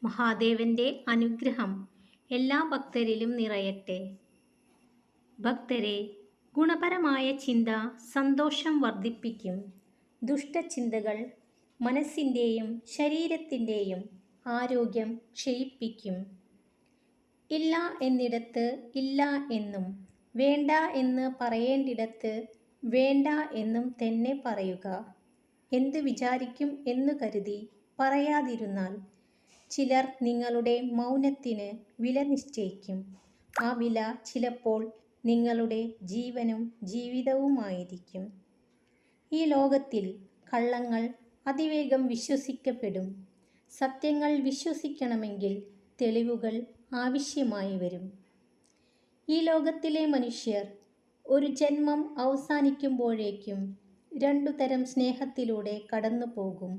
മഹാദേവന്റെ അനുഗ്രഹം എല്ലാ ഭക്തരിലും നിറയട്ടെ. ഭക്തരെ, ഗുണപരമായ ചിന്ത സന്തോഷം വർദ്ധിപ്പിക്കും. ദുഷ്ടചിന്തകൾ മനസ്സിൻ്റെയും ശരീരത്തിൻ്റെയും ആരോഗ്യം ക്ഷയിപ്പിക്കും. ഇല്ല എന്നിടത്ത് ഇല്ല എന്നും വേണ്ട എന്ന് പറയേണ്ടിടത്ത് വേണ്ട എന്നും തന്നെ പറയുക. എന്ത് വിചാരിക്കും എന്നു കരുതി പറയാതിരുന്നാൽ ചിലർ നിങ്ങളുടെ മൗനത്തിന് വില നിശ്ചയിക്കും. ആ വില ചിലപ്പോൾ നിങ്ങളുടെ ജീവനും ജീവിതവുമായിരിക്കും. ഈ ലോകത്തിൽ കള്ളങ്ങൾ അതിവേഗം വിശ്വസിക്കപ്പെടും. സത്യങ്ങൾ വിശ്വസിക്കണമെങ്കിൽ തെളിവുകൾ ആവശ്യമായി വരും. ഈ ലോകത്തിലെ മനുഷ്യർ ഒരു ജന്മം അവസാനിക്കുമ്പോഴേക്കും രണ്ടു തരം സ്നേഹത്തിലൂടെ കടന്നു പോകും.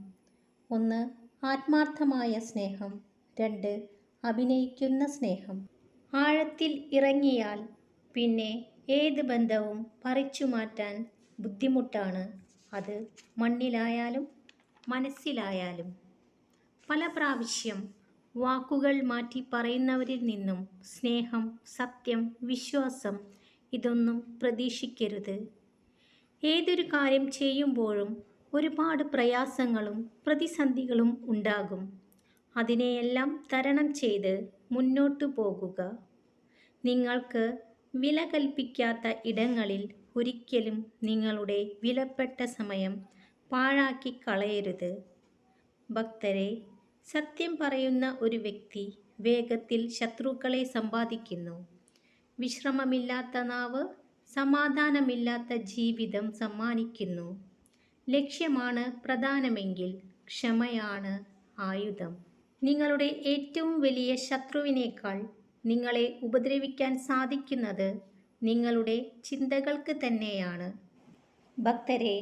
ഒന്ന്, ആത്മാർത്ഥമായ സ്നേഹം. രണ്ട്, അഭിനയിക്കുന്ന സ്നേഹം. ആഴത്തിൽ ഇറങ്ങിയാൽ പിന്നെ ഏത് ബന്ധവും പറിച്ചു മാറ്റാൻ ബുദ്ധിമുട്ടാണ്. അത് മണ്ണിലായാലും മനസ്സിലായാലും. പല പ്രാവശ്യം വാക്കുകൾ മാറ്റി പറയുന്നവരിൽ നിന്നും സ്നേഹം, സത്യം, വിശ്വാസം ഇതൊന്നും പ്രതീക്ഷിക്കരുത്. ഏതൊരു കാര്യം ചെയ്യുമ്പോഴും ഒരുപാട് പ്രയാസങ്ങളും പ്രതിസന്ധികളും ഉണ്ടാകും. അതിനെയെല്ലാം തരണം ചെയ്ത് മുന്നോട്ടു പോകുക. നിങ്ങൾക്ക് വില കൽപ്പിക്കാത്ത ഇടങ്ങളിൽ ഒരിക്കലും നിങ്ങളുടെ വിലപ്പെട്ട സമയം പാഴാക്കി കളയരുത്. ഭക്തരെ, സത്യം പറയുന്ന ഒരു വ്യക്തി വേഗത്തിൽ ശത്രുക്കളെ സമ്പാദിക്കുന്നു. വിശ്രമമില്ലാത്ത നാവ് സമാധാനമില്ലാത്ത ജീവിതം സമ്മാനിക്കുന്നു. ലക്ഷ്യമാണ് പ്രധാനമെങ്കിൽ ക്ഷമയാണ് ആയുധം. നിങ്ങളുടെ ഏറ്റവും വലിയ ശത്രുവിനേക്കാൾ നിങ്ങളെ ഉപദ്രവിക്കാൻ സാധിക്കുന്നത് നിങ്ങളുടെ ചിന്തകൾക്ക് തന്നെയാണ്. ഭക്തരെ,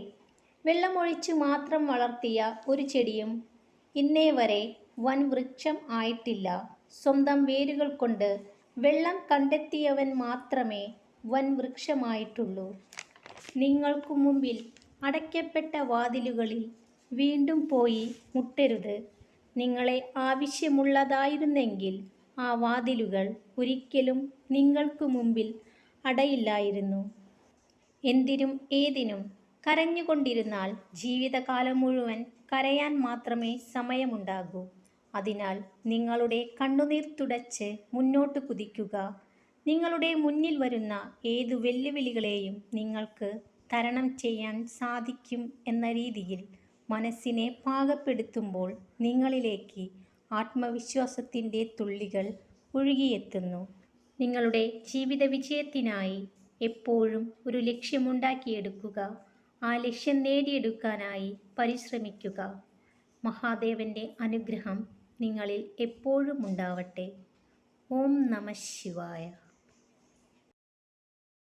വെള്ളമൊഴിച്ചു മാത്രം വളർത്തിയ ഒരു ചെടിയും ഇന്നേ വരെ വൻ വൃക്ഷം ആയിട്ടില്ല. സ്വന്തം വേരുകൾ കൊണ്ട് വെള്ളം കണ്ടെത്തിയവൻ മാത്രമേ വൻ വൃക്ഷമായിട്ടുള്ളൂ. നിങ്ങൾക്കു മുമ്പിൽ അടയ്ക്കപ്പെട്ട വാതിലുകളിൽ വീണ്ടും പോയി മുട്ടരുത്. നിങ്ങളെ ആവശ്യമുള്ളതായിരുന്നെങ്കിൽ ആ വാതിലുകൾ ഒരിക്കലും നിങ്ങൾക്ക് മുമ്പിൽ അടയില്ലായിരുന്നു. എന്തിനും ഏതിനും കരഞ്ഞുകൊണ്ടിരുന്നാൽ ജീവിതകാലം മുഴുവൻ കരയാൻ മാത്രമേ സമയമുണ്ടാകൂ. അതിനാൽ നിങ്ങളുടെ കണ്ണുനീർ തുടച്ച് മുന്നോട്ട് കുതിക്കുക. നിങ്ങളുടെ മുന്നിൽ വരുന്ന ഏതു വെല്ലുവിളികളെയും നിങ്ങൾക്ക് തരണം ചെയ്യാൻ സാധിക്കും എന്ന രീതിയിൽ മനസ്സിനെ പാകപ്പെടുത്തുമ്പോൾ നിങ്ങളിലേക്ക് ആത്മവിശ്വാസത്തിൻ്റെ തുള്ളികൾ ഒഴുകിയെത്തുന്നു. നിങ്ങളുടെ ജീവിത വിജയത്തിനായി എപ്പോഴും ഒരു ലക്ഷ്യമുണ്ടാക്കിയെടുക്കുക. ആ ലക്ഷ്യം നേടിയെടുക്കാനായി പരിശ്രമിക്കുക. മഹാദേവന്റെ അനുഗ്രഹം നിങ്ങളിൽ എപ്പോഴും ഉണ്ടാവട്ടെ. ഓം നമഃ ശിവായ.